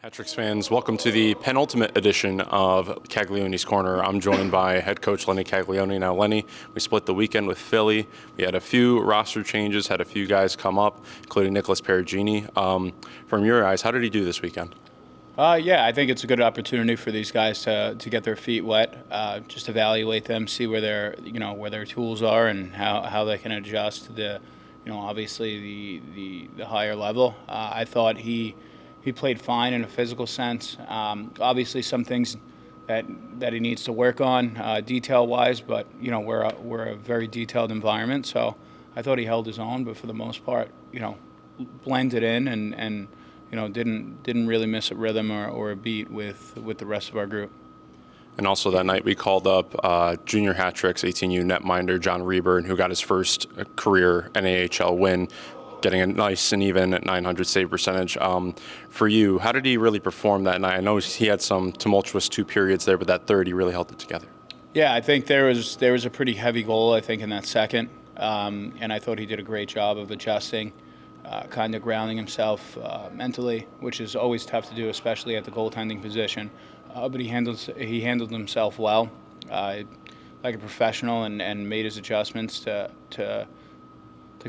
Patrick's fans, welcome to the penultimate edition of Caglianone's Corner. I'm joined by head coach Lenny Caglianone. Now, Lenny, we split the weekend with Philly. We had a few roster changes, had a few guys come up, including Nicholas Perugini. From your eyes, how did he do this weekend? Yeah, I think it's a good opportunity for these guys to get their feet wet, just evaluate them, see where their tools are and how they can adjust to obviously the higher level. I thought he played fine in a physical sense. Obviously, some things that he needs to work on detail-wise, but we're a very detailed environment, so I thought he held his own. But for the most part, blended in and didn't really miss a rhythm or a beat with the rest of our group. And also that night we called up junior hat tricks 18U netminder John Reber, who got his first career NAHL win, getting a nice and even 900 save percentage. For you, how did he really perform that night? I know he had some tumultuous 2 periods there, but that third he really held it together. Yeah, I think there was a pretty heavy goal, I think, in that second, and I thought he did a great job of adjusting, kind of grounding himself mentally, which is always tough to do, especially at the goaltending position. But he handled himself well, like a professional, and made his adjustments to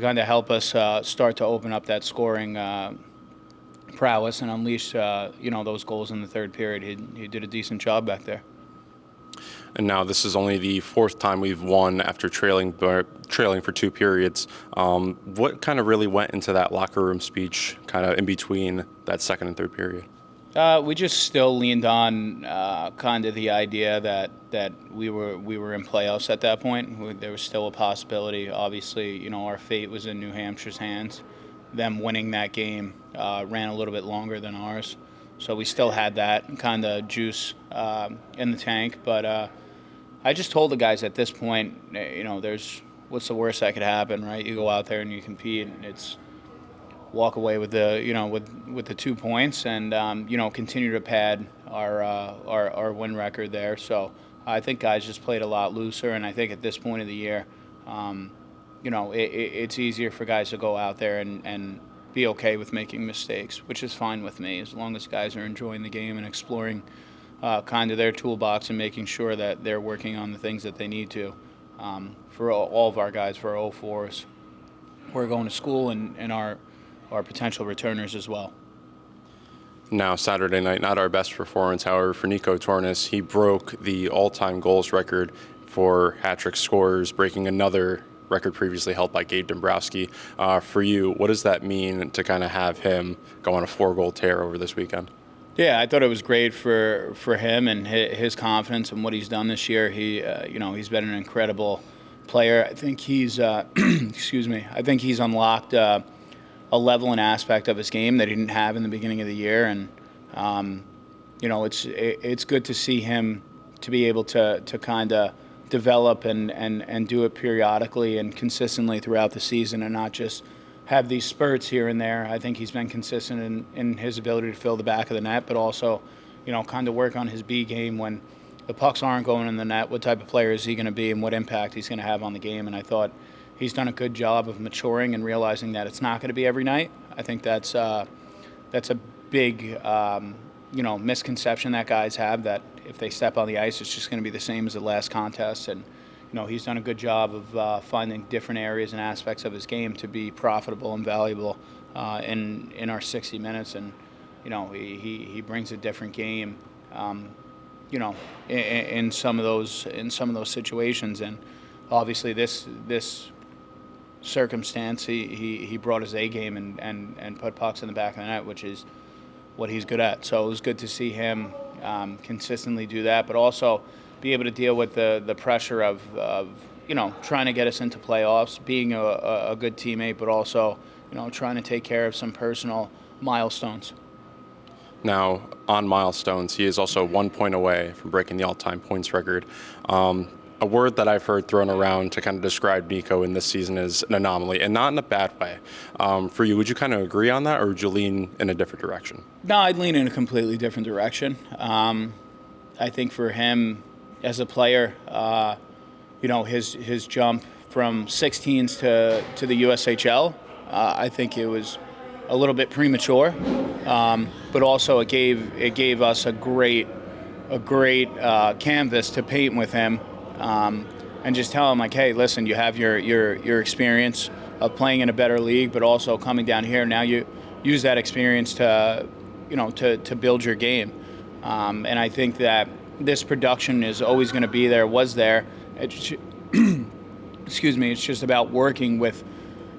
kind of help us start to open up that scoring prowess and unleash those goals in the third period. He did a decent job back there. And now this is only the 4th time we've won after trailing for 2 periods. What kind of really went into that locker room speech kind of in between that second and third period? We just still leaned on kind of the idea that we were in playoffs at that point. There was still a possibility. Obviously, our fate was in New Hampshire's hands. Them winning that game ran a little bit longer than ours, so we still had that kind of juice in the tank. But I just told the guys at this point, there's what's the worst that could happen, right? You go out there and you compete, and it's walk away with the with the 2 points and continue to pad our win record there. So I think guys just played a lot looser, and I think at this point of the year, it's easier for guys to go out there and be okay with making mistakes, which is fine with me as long as guys are enjoying the game and exploring kind of their toolbox and making sure that they're working on the things that they need to. For all of our guys, for our 04s, we're going to school and our potential returners as well. Now, Saturday night, not our best performance. However, for Niko Tornes, he broke the all-time goals record for hat-trick scorers, breaking another record previously held by Gabe Dombrowski. For you, what does that mean to kind of have him go on a 4-goal tear over this weekend? Yeah, I thought it was great for him and his confidence and what he's done this year. He's been an incredible player. I think he's excuse me. I think he's unlocked a level and aspect of his game that he didn't have in the beginning of the year, and it's good to see him to be able to kind of develop and do it periodically and consistently throughout the season, and not just have these spurts here and there. I think he's been consistent in his ability to fill the back of the net, but also kind of work on his B game when the pucks aren't going in the net. What type of player is he going to be, and what impact he's going to have on the game? And I thought he's done a good job of maturing and realizing that it's not going to be every night. I think that's a big misconception that guys have, that if they step on the ice, it's just going to be the same as the last contest. And he's done a good job of finding different areas and aspects of his game to be profitable and valuable in our 60 minutes. And he brings a different game, in some of those situations. And obviously this circumstance, he brought his A game and put pucks in the back of the net, which is what he's good at. So it was good to see him consistently do that, but also be able to deal with the pressure of trying to get us into playoffs, being a good teammate, but also trying to take care of some personal milestones. Now, on milestones, he is also 1 point away from breaking the all-time points record. A word that I've heard thrown around to kind of describe Niko in this season is an anomaly, and not in a bad way. For you, would you kind of agree on that, or would you lean in a different direction? No, I'd lean in a completely different direction. I think for him as a player, his jump from 16s to the USHL, I think it was a little bit premature, but also it gave us a great canvas to paint with him, and just tell him like, hey, listen, you have your experience of playing in a better league, but also coming down here now you use that experience to build your game, and I think that this production is always going to be there, was there. Excuse me. It's just about working with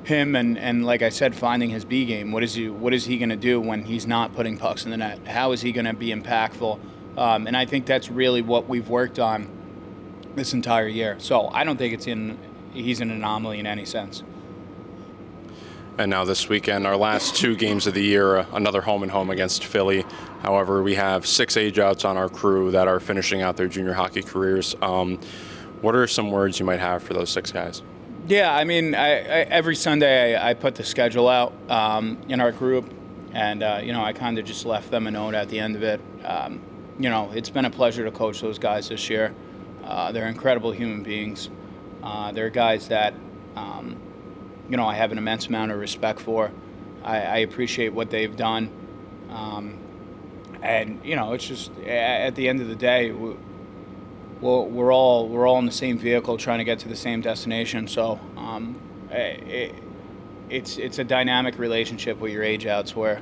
him and like I said, finding his B game. What is he going to do when he's not putting pucks in the net? How is he going to be impactful? And I think that's really what we've worked on this entire year. So I don't think he's an anomaly in any sense. And now this weekend, our last two games of the year, another home and home against Philly. However, we have 6 age-outs on our crew that are finishing out their junior hockey careers. What are some words you might have for those 6 guys? Yeah, I mean, every Sunday I put the schedule out in our group, and I kind of just left them a note at the end of it. It's been a pleasure to coach those guys this year. They're incredible human beings. They're guys that I have an immense amount of respect for. I appreciate what they've done, and it's just at the end of the day, we're all in the same vehicle trying to get to the same destination. So it's a dynamic relationship with your age outs where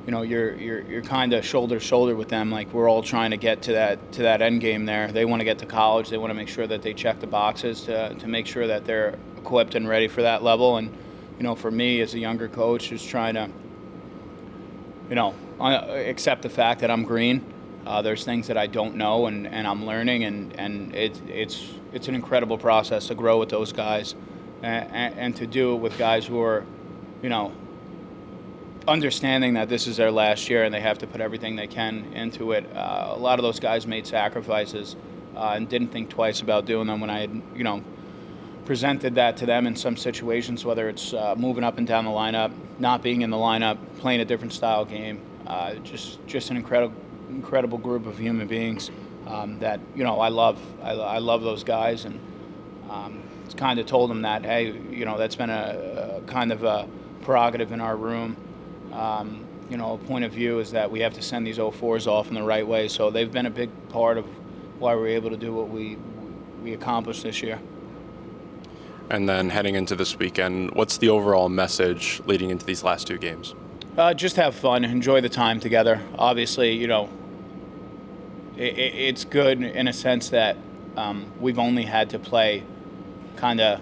you're kind of shoulder to shoulder with them. Like, we're all trying to get to that end game there. They want to get to college. They want to make sure that they check the boxes to make sure that they're equipped and ready for that level. And for me as a younger coach, just trying to accept the fact that I'm green. There's things that I don't know and I'm learning, and it's an incredible process to grow with those guys and to do it with guys who are understanding that this is their last year and they have to put everything they can into it. A lot of those guys made sacrifices and didn't think twice about doing them when I had presented that to them in some situations, whether it's moving up and down the lineup, not being in the lineup, playing a different style game. Just an incredible group of human beings that I love. I love those guys, and it's kind of told them that, hey, that's been a kind of a prerogative in our room. A point of view is that we have to send these 04s off in the right way. So they've been a big part of why we're able to do what we accomplished this year. And then heading into this weekend, what's the overall message leading into these last 2 games? Just have fun, enjoy the time together. Obviously, it's good in a sense that we've only had to play kind of,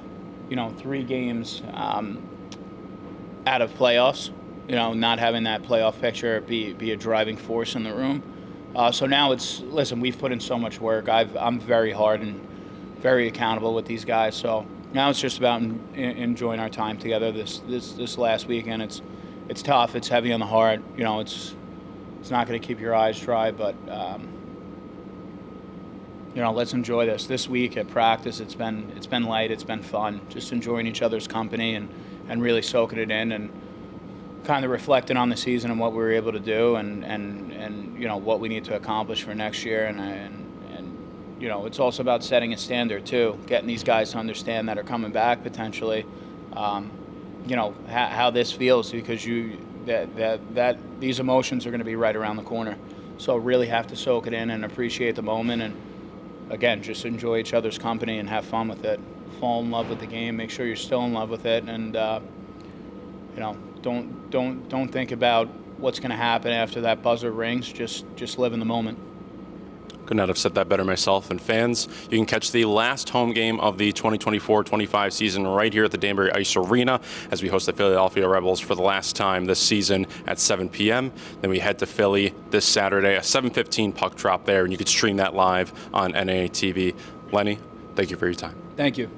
3 games out of playoffs. Not having that playoff picture be a driving force in the room. So now listen, we've put in so much work. I'm very hard and very accountable with these guys. So now it's just about enjoying our time together this last weekend. It's tough. It's heavy on the heart. It's not going to keep your eyes dry, but let's enjoy this week at practice. It's been light. It's been fun. Just enjoying each other's company and really soaking it in and kind of reflecting on the season and what we were able to do and what we need to accomplish for next year. And it's also about setting a standard too, getting these guys to understand that are coming back potentially. How this feels, because that these emotions are going to be right around the corner. So really have to soak it in and appreciate the moment, and again, just enjoy each other's company and have fun with it. Fall in love with the game. Make sure you're still in love with it, and don't think about what's going to happen after that buzzer rings. Just live in the moment. Could not have said that better myself. And fans, you can catch the last home game of the 2024-25 season right here at the Danbury Ice Arena as we host the Philadelphia Rebels for the last time this season at 7 p.m. Then we head to Philly this Saturday, a 7:15 puck drop there, and you can stream that live on NAA TV. Lenny, thank you for your time. Thank you.